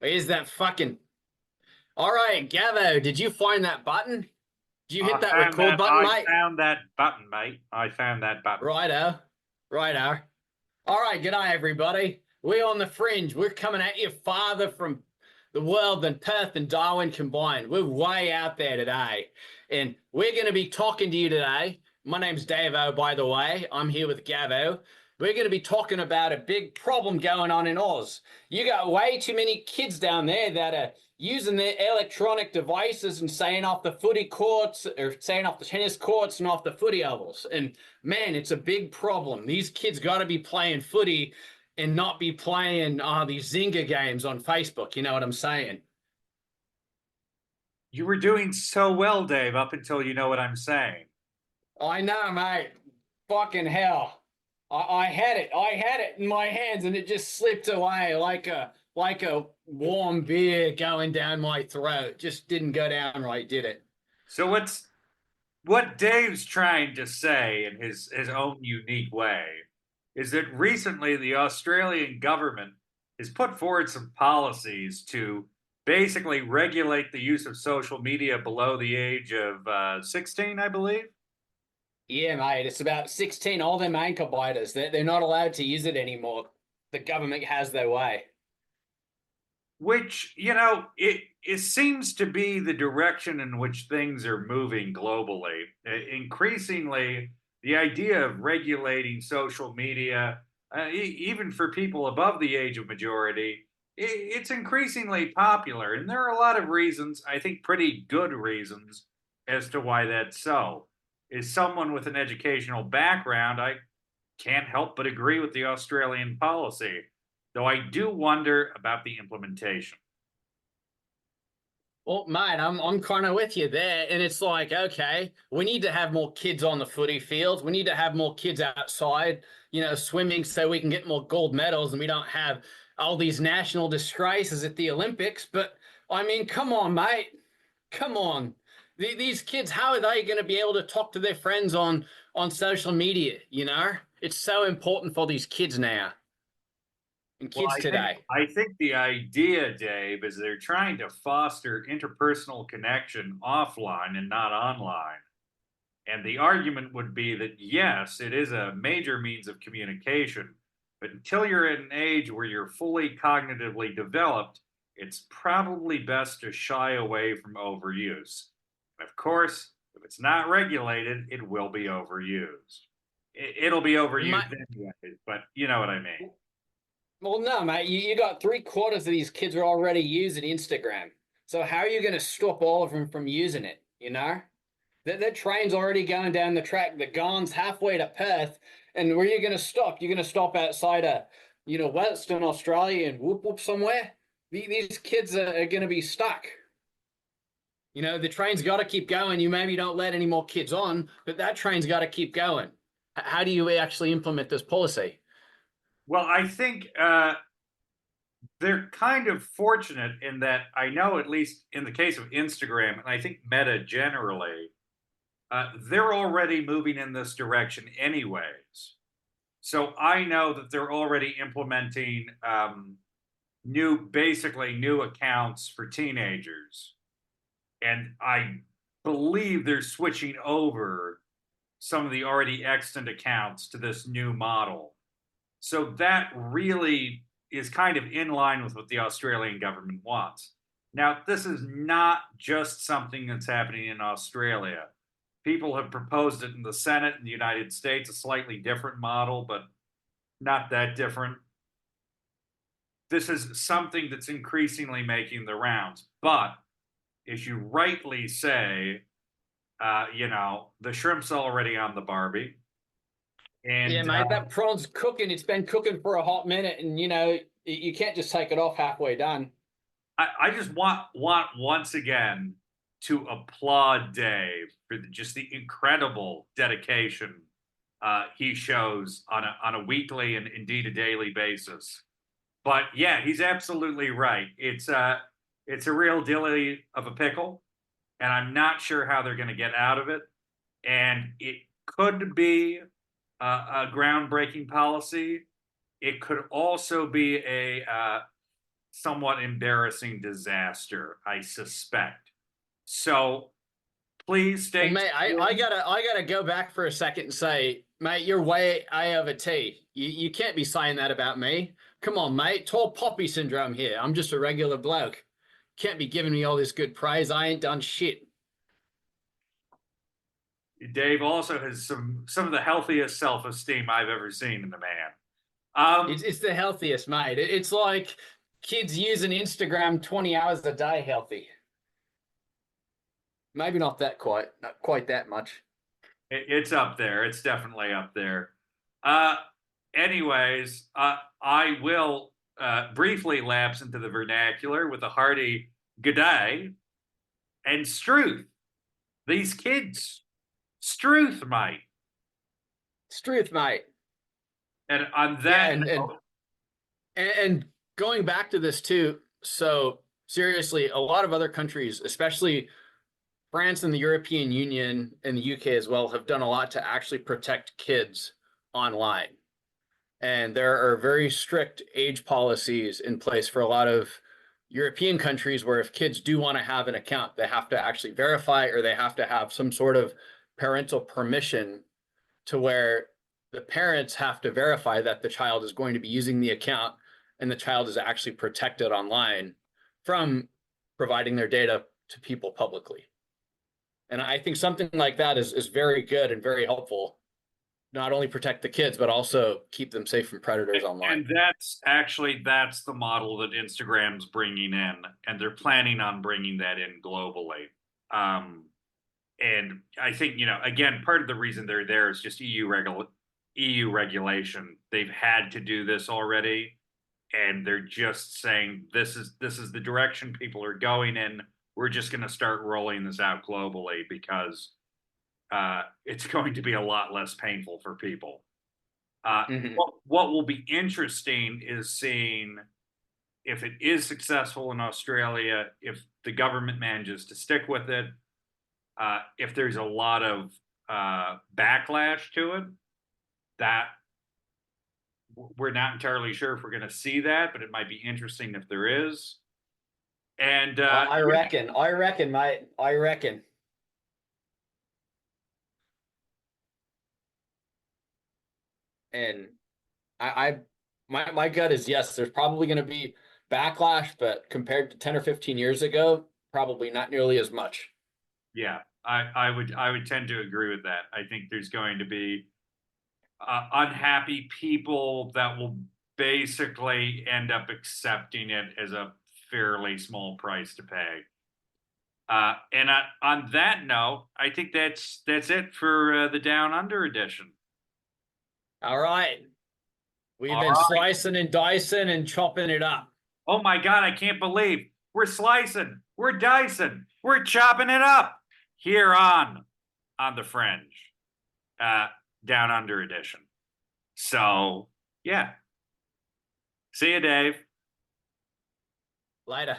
Is that fucking all right, Gavo? Did you find that button? Did you hit that record button, I mate? found that button, mate. I found that button. Righto, righto. All right, g'day everybody. We're on the fringe. We're coming at you farther from the world than Perth and Darwin combined. We're way out there today, and we're going to be talking to you today. My name's Davo, by the way. I'm here with Gavo. We're going to be talking about a big problem going on in Oz. You got way too many kids down there that are using their electronic devices and staying off the footy courts or staying off the tennis courts and off the footy ovals. And man, it's a big problem. These kids got to be playing footy and not be playing these Zynga games on Facebook. You know what I'm saying? You were doing so well, Dave, up until you know what I'm saying. I know, mate. Fucking hell. I had it. I had it in my hands and it just slipped away like a warm beer going down my throat. Just didn't go down right, did it? So what Dave's trying to say in his own unique way is that recently the Australian government has put forward some policies to basically regulate the use of social media below the age of 16, I believe. Yeah, mate. It's about 16. All them anchor biters. They're not allowed to use it anymore. The government has their way. Which, it seems to be the direction in which things are moving globally. Increasingly, the idea of regulating social media, even for people above the age of majority, it's increasingly popular. And there are a lot of reasons, I think pretty good reasons, as to why that's so. As someone with an educational background, I can't help but agree with the Australian policy, though I do wonder about the implementation. Well, mate, I'm kind of with you there, and it's like, okay, we need to have more kids on the footy fields. We need to have more kids outside, swimming, so we can get more gold medals, and we don't have all these national disgraces at the Olympics. But I mean, come on, mate, come on. These kids, how are they going to be able to talk to their friends on social media? It's so important for these kids now and Well, kids I think today. I think the idea, Dave, is they're trying to foster interpersonal connection offline and not online. And the argument would be that yes, it is a major means of communication, but until you're at an age where you're fully cognitively developed, it's probably best to shy away from overuse. And of course, if it's not regulated, it will be overused. It'll be overused anyway, but you know what I mean. Well, no, mate. You got three-quarters of these kids are already using Instagram. So how are you going to stop all of them from using it? That train's already going down the track. The Gone's halfway to Perth, and where are you going to stop? You're going to stop outside of, Western Australia and whoop whoop somewhere. These kids are going to be stuck. The train's got to keep going. You maybe don't let any more kids on, but that train's got to keep going. How do you actually implement this policy? Well, I think they're kind of fortunate in that I know, at least in the case of Instagram, and I think Meta generally, they're already moving in this direction anyways. So I know that they're already implementing basically new accounts for teenagers. And I believe they're switching over some of the already extant accounts to this new model. So that really is kind of in line with what the Australian government wants. Now, this is not just something that's happening in Australia. People have proposed it in the Senate in the United States, a slightly different model, but not that different. This is something that's increasingly making the rounds. But as you rightly say, the shrimp's already on the Barbie. Yeah, And mate, that prawn's cooking. It's been cooking for a hot minute, and you can't just take it off halfway done. I just want once again to applaud Dave for just the incredible dedication he shows on a weekly and indeed a daily basis. But yeah, he's absolutely right. It's a real dilly of a pickle, and I'm not sure how they're going to get out of it. And it could be a groundbreaking policy. It could also be a somewhat embarrassing disaster, I suspect. So please Well, stay mate, I tuned. gotta go back for a second and say, mate, you're way A of a T. You can't be saying that about me. Come on, mate. Tall poppy syndrome here. I'm just a regular bloke. Can't be giving me all this good praise. I ain't done shit. Dave also has some of the healthiest self-esteem I've ever seen in a man. Um, It's the healthiest, mate. It's like kids using Instagram 20 hours a day healthy. Maybe not quite that much. it's up there. It's definitely up there. Uh, anyways, I will briefly lapse into the vernacular with a hearty good day and Strewth. These kids, Strewth, mate. Strewth, mate. And on Yeah, that note, and going back to this too. So seriously, a lot of other countries, especially France and the European Union and the UK as well, have done a lot to actually protect kids online. And there are very strict age policies in place for a lot of European countries where if kids do want to have an account, they have to actually verify or they have to have some sort of parental permission to where the parents have to verify that the child is going to be using the account and the child is actually protected online from providing their data to people publicly. And I think something like that is very good and very helpful. Not only protect the kids, but also keep them safe from predators online. and that's the model that Instagram's bringing in, and they're planning on bringing that in globally. Um, and I think again, part of the reason they're there is just EU regulation. They've had to do this already, and they're just saying this is the direction people are going in. We're just going to start rolling this out globally because it's going to be a lot less painful for people. Mm-hmm. What will be interesting is seeing if it is successful in Australia, if the government manages to stick with it, if there's a lot of backlash to it, that we're not entirely sure if we're going to see that, but it might be interesting if there is. And I reckon, mate. I reckon. And I my gut is yes, there's probably going to be backlash, but compared to 10 or 15 years ago, probably not nearly as much. yeah, I would tend to agree with that. I think there's going to be unhappy people that will basically end up accepting it as a fairly small price to pay. And on that note, I think that's it for the Down Under edition. All right. We've All been right. slicing and dicing and chopping it up. Oh my God, I can't believe we're slicing, we're dicing, we're chopping it up here on the Fringe, uh, Down Under edition. So yeah, see you, Dave. Later.